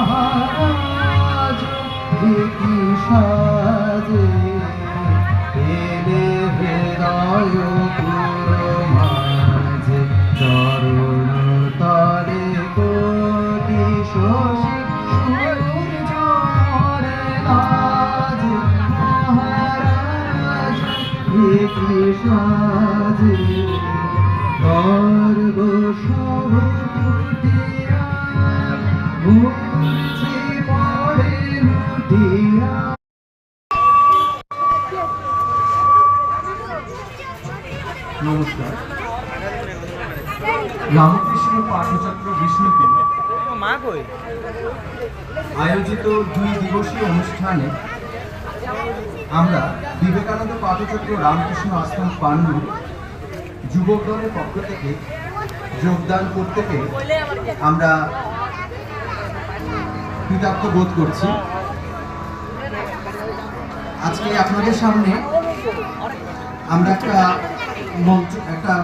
মহারাজ কি সাজে এলে হৃদয় মাঝে চরণ তলে কোটি শশী সূর্য রাজ মহারাজ কি সাজে গর্ব সব টুটিয়া মুছে পড়ে লুটিয়া। নমস্কার। রামকৃষ্ণ পাঠচক্র বিষ্ণুপুর আয়োজিত 2 দিবসীয় অনুষ্ঠানে আমরা বিবেকানন্দ পাঠচক্র রামকৃষ্ণ আশ্রম পাণ্ডু যুবক দলের পক্ষ থেকে যোগদান করতে পেরে আমরা কৃতজ্ঞ বোধ করছি। আজকে আপনাদের সামনে আমরা একটা